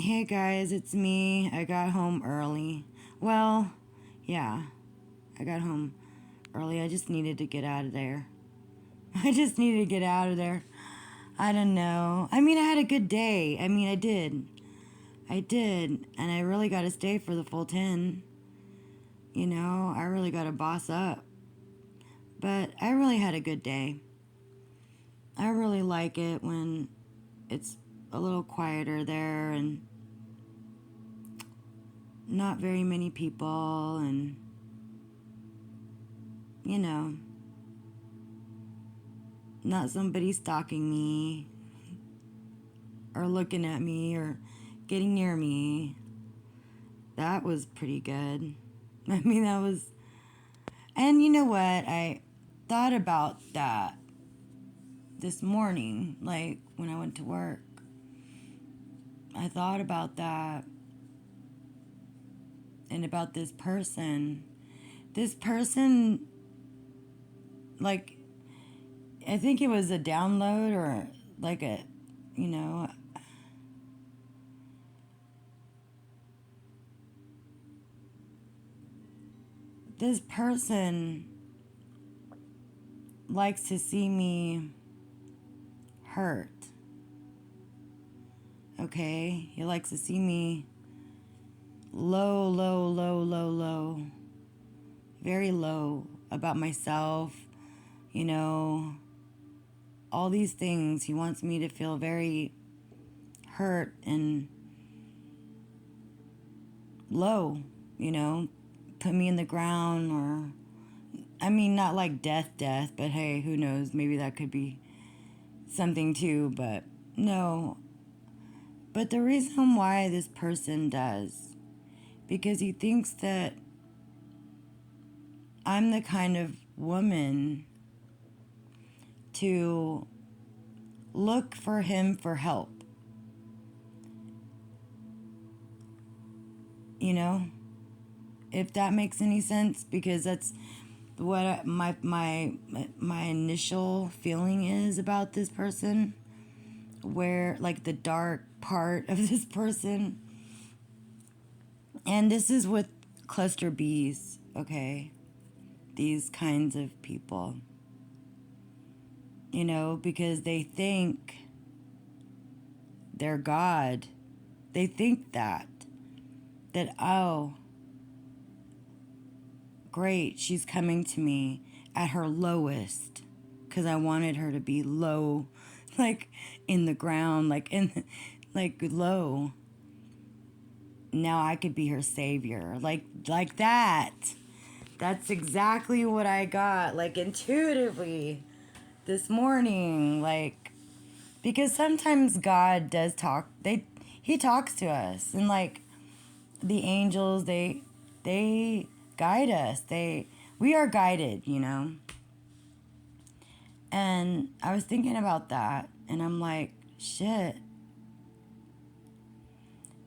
Hey guys, it's me. I got home early. Well, yeah, I got home early. I just needed to get out of there. I just needed to get out of there. I don't know. I mean, I had a good day. I mean, I did. I did. And I really got to stay for the full 10. You know, I really got to boss up. But I really had a good day. I really like it when it's a little quieter there and not very many people and, you know, not somebody stalking me or looking at me or getting near me. That was pretty good. I mean, that was. And you know what? I thought about that this morning, like when I went to work. I thought about that and about this person. This person, like, I think it was a download or like a, you know, this person likes to see me hurt. Okay? He likes to see me low, low, low, low, low. Very low about myself, you know, all these things. He wants me to feel very hurt and low, you know, put me in the ground or, I mean, not like death, but hey, who knows? Maybe that could be something too, but no. But the reason why this person does, because he thinks that I'm the kind of woman to look for him for help. You know, if that makes any sense, because that's what my initial feeling is about this person, where like the dark part of this person. And this is with cluster Bs, okay? These kinds of people. You know, because they think they're God. They think that, oh, great, she's coming to me at her lowest, because I wanted her to be low, like in the ground, like low. Now I could be her savior, like that. That's exactly what I got, like intuitively this morning, like, because sometimes God does talk. He talks to us, and like the angels, they guide us. We are guided, you know. And I was thinking about that, and I'm like, shit.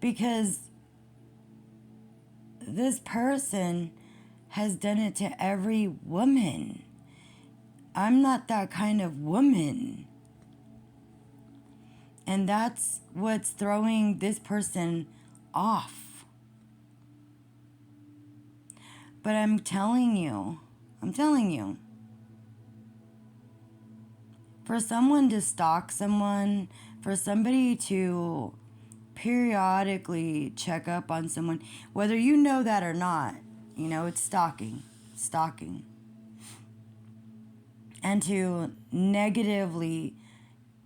Because this person has done it to every woman. I'm not that kind of woman. And that's what's throwing this person off. But I'm telling you, for someone to stalk someone, for somebody to periodically check up on someone, whether you know that or not, you know, it's stalking. And to negatively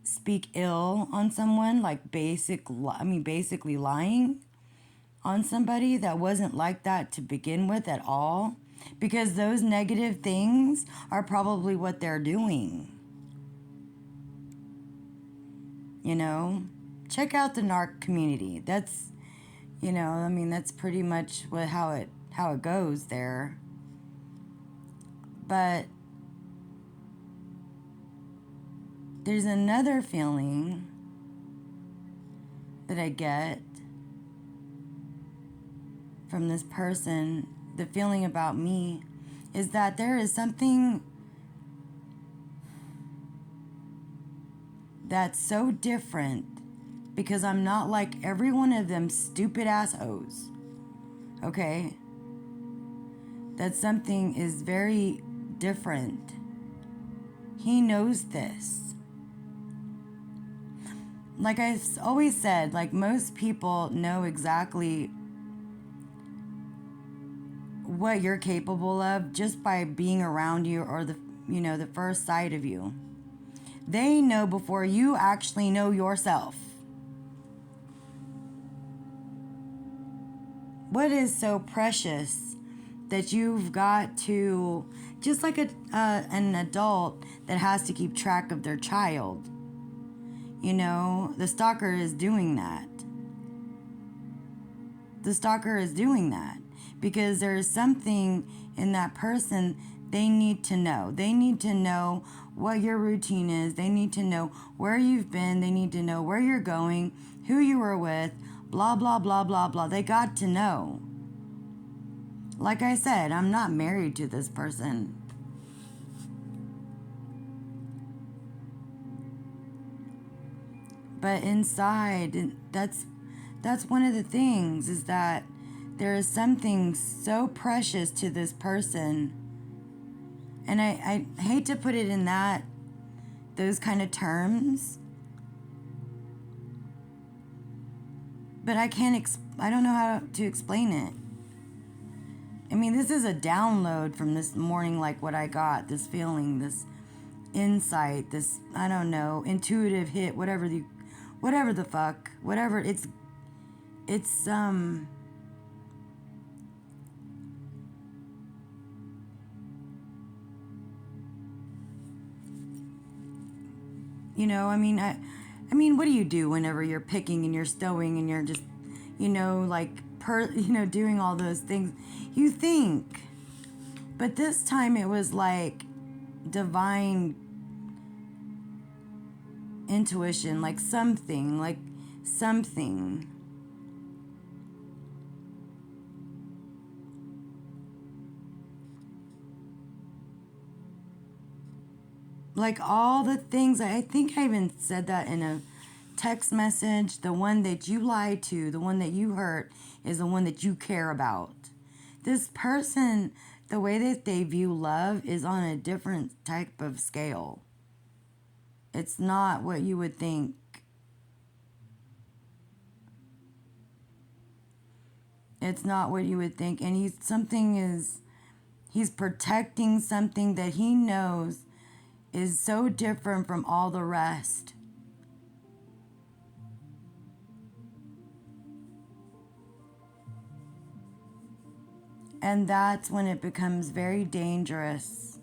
speak ill on someone, like basically lying on somebody that wasn't like that to begin with at all, because those negative things are probably what they're doing. You know, check out the narc community. That's, you know, I mean, that's pretty much how it goes there. But there's another feeling that I get from this person. The feeling about me is that there is something that's so different because I'm not like every one of them stupid ass hoes. Okay? That something is very different. He knows this. Like I always said, like most people know exactly what you're capable of just by being around you or the first sight of you. They know before you actually know yourself. What is so precious that you've got to, just like an adult that has to keep track of their child. The stalker is doing that. The stalker is doing that because there is something in that person they need to know. They need to know what your routine is. They need to know where you've been. They need to know where you're going, who you were with, blah, blah, blah, blah, blah. They got to know. Like I said, I'm not married to this person. But inside, that's one of the things, is that there is something so precious to this person. And I hate to put it in those kind of terms. But I don't know how to explain it. I mean, this is a download from this morning, like what I got, this feeling, this insight, this, I don't know, intuitive hit, whatever the fuck, whatever, it's I mean, what do you do whenever you're picking and you're stowing and you're just, doing all those things? You think. But this time it was like divine intuition, like something. Like all the things, I think I even said that in a text message. The one that you lied to, the one that you hurt, is the one that you care about. This person, the way that they view love is on a different type of scale. It's not what you would think. It's not what you would think. And he's protecting something that he knows is so different from all the rest. And that's when it becomes very dangerous.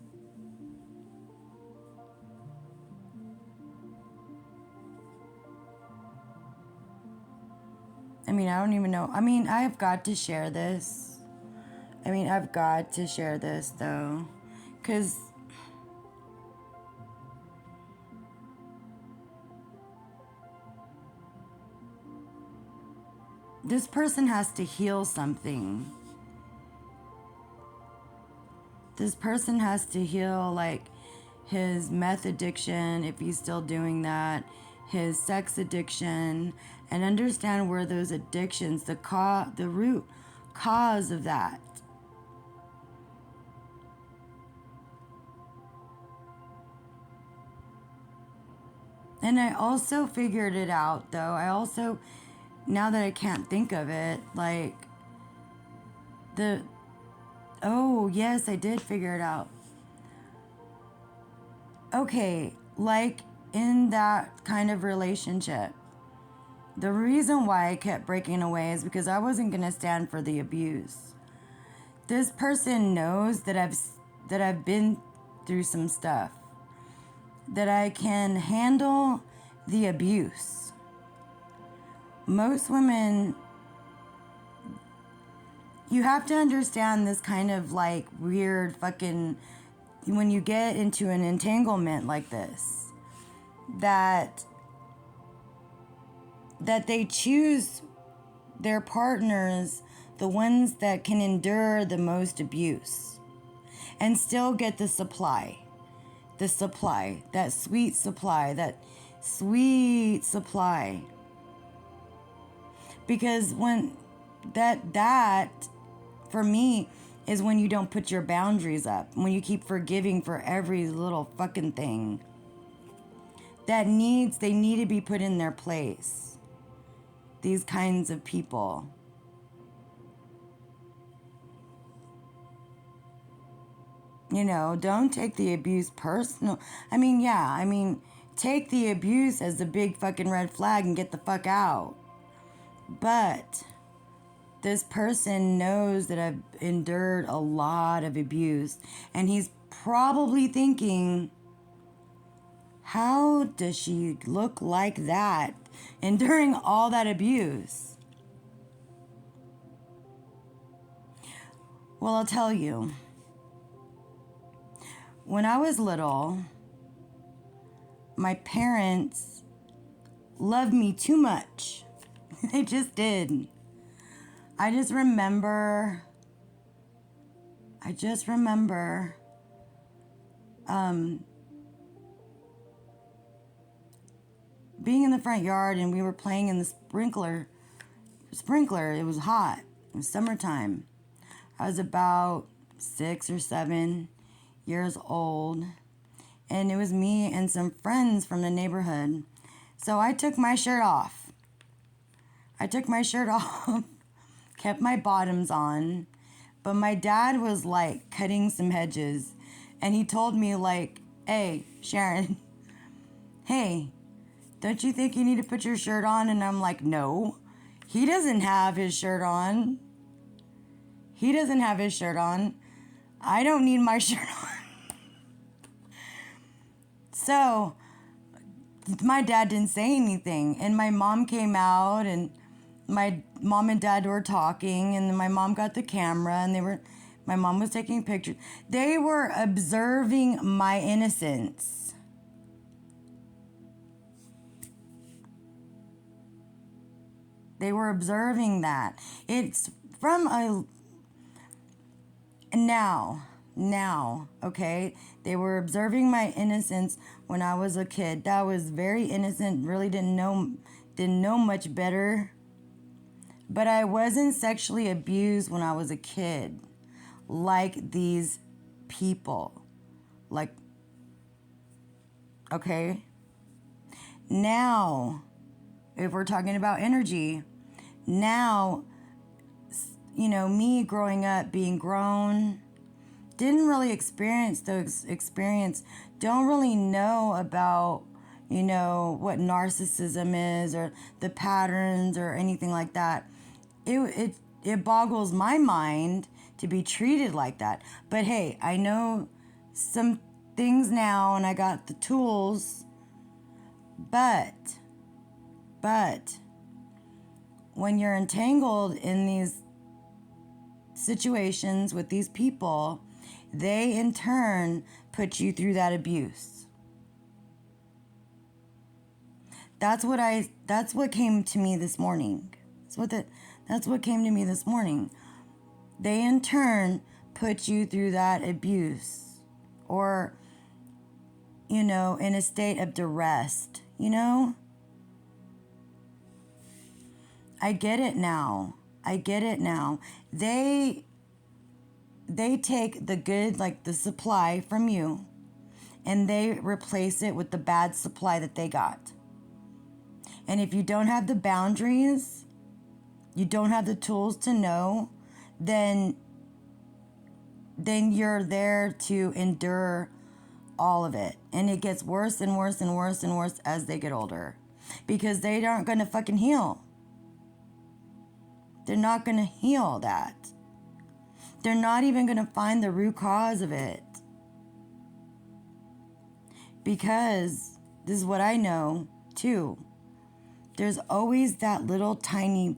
I mean, I don't even know. I mean, I've got to share this. Though. Because this person has to heal something. This person has to heal, like, his meth addiction, if he's still doing that, his sex addiction, and understand where those addictions, the root cause of that. And I also figured it out, though. Now that I can't think of it, like, oh, yes, I did figure it out. Okay, like in that kind of relationship, the reason why I kept breaking away is because I wasn't going to stand for the abuse. This person knows that I've been through some stuff, that I can handle the abuse. Most women, you have to understand this kind of like weird fucking, when you get into an entanglement like this, that they choose their partners, the ones that can endure the most abuse and still get the supply, that sweet supply. Because when that for me is when you don't put your boundaries up, when you keep forgiving for every little fucking thing they need to be put in their place. These kinds of people. You know, don't take the abuse personal. I mean, take the abuse as the big fucking red flag and get the fuck out. But this person knows that I've endured a lot of abuse, and he's probably thinking, how does she look like that enduring all that abuse? Well, I'll tell you. When I was little, my parents loved me too much. They just did. I just remember being in the front yard, and we were playing in the sprinkler. It was hot. It was summertime. I was about 6 or 7 years old, and it was me and some friends from the neighborhood. So I took my shirt off. Kept my bottoms on, but my dad was like cutting some hedges, and he told me like, hey, Sharon, hey, don't you think you need to put your shirt on? And I'm like, no, he doesn't have his shirt on. I don't need my shirt on. So my dad didn't say anything, and my mom came out, and my mom and dad were talking, and then my mom got the camera, and my mom was taking pictures. They were observing my innocence. They were observing that. It's from a now, okay? They were observing my innocence when I was a kid. That was very innocent, really didn't know much better. But I wasn't sexually abused when I was a kid, like these people. Like, okay? Now, if we're talking about energy, now, you know, me growing up, being grown, didn't really experience those experience, don't really know about, you know, what narcissism is or the patterns or anything like that. It boggles my mind to be treated like that. But hey, I know some things now, and I got the tools, but when you're entangled in these situations with these people, they in turn put you through that abuse. That's what came to me this morning. That's what came to me this morning. They in turn put you through that abuse, or, you know, in a state of duress, you know? I get it now. They take the good, like the supply from you, and they replace it with the bad supply that they got. And if you don't have the boundaries, you don't have the tools to know, then you're there to endure all of it. And it gets worse and worse and worse and worse as they get older, because they aren't going to fucking heal. They're not going to heal that. They're not even going to find the root cause of it. Because this is what I know too. There's always that little tiny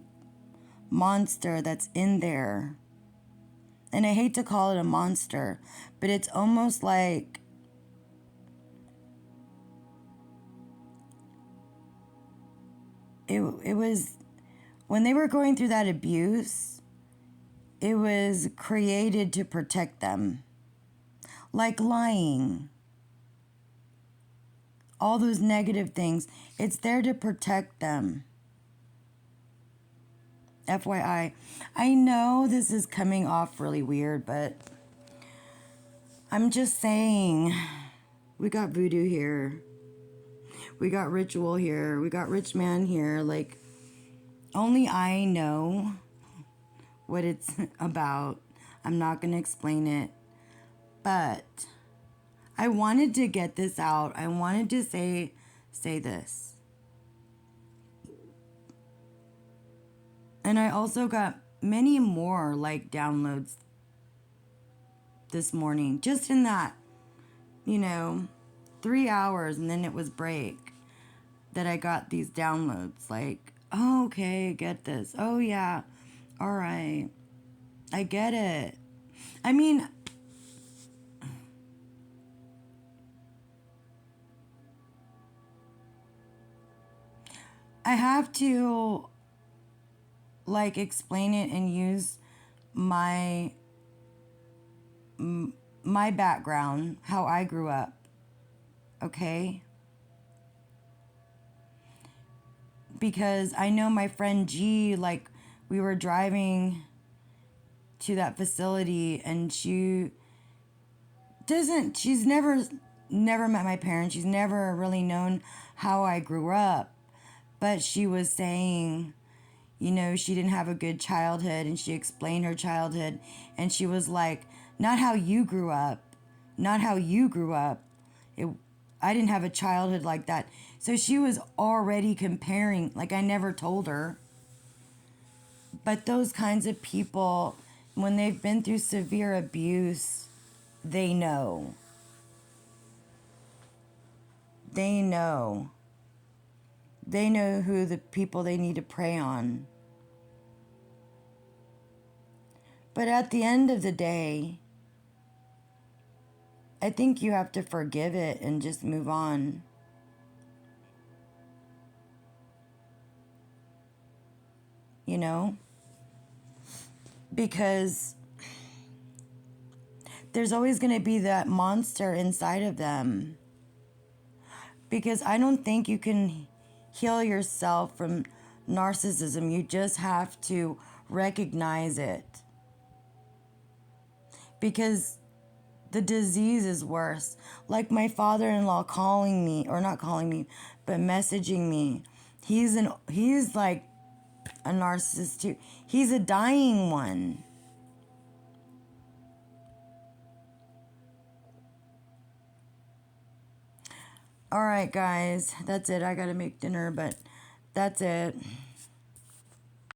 monster that's in there. And I hate to call it a monster, but it's almost like it was, when they were going through that abuse, it was created to protect them. Like lying. All those negative things. It's there to protect them. FYI. I know this is coming off really weird, but I'm just saying, we got voodoo here. We got ritual here. We got rich man here. Like, only I know what it's about. I'm not going to explain it. But I wanted to get this out. I wanted to say this. And I also got many more like downloads this morning. Just in that, 3 hours, and then it was break, that I got these downloads. Like, oh, okay, get this. Oh, yeah. All right. I get it. I mean, I have to like explain it and use my background, how I grew up. Okay? Because I know my friend G, like, we were driving to that facility, and she's never met my parents. She's never really known how I grew up. But she was saying, she didn't have a good childhood, and she explained her childhood, and she was like, not how you grew up. Not how you grew up. I didn't have a childhood like that. So she was already comparing, like I never told her. But those kinds of people, when they've been through severe abuse, they know. They know. They know who the people they need to prey on. But at the end of the day, I think you have to forgive it and just move on. Because there's always going to be that monster inside of them. Because I don't think you can heal yourself from narcissism. You just have to recognize it. Because the disease is worse. Like my father-in-law calling me, or not calling me, but messaging me. He's like a narcissist too. He's a dying one. All right, guys, that's it. I gotta make dinner, but that's it.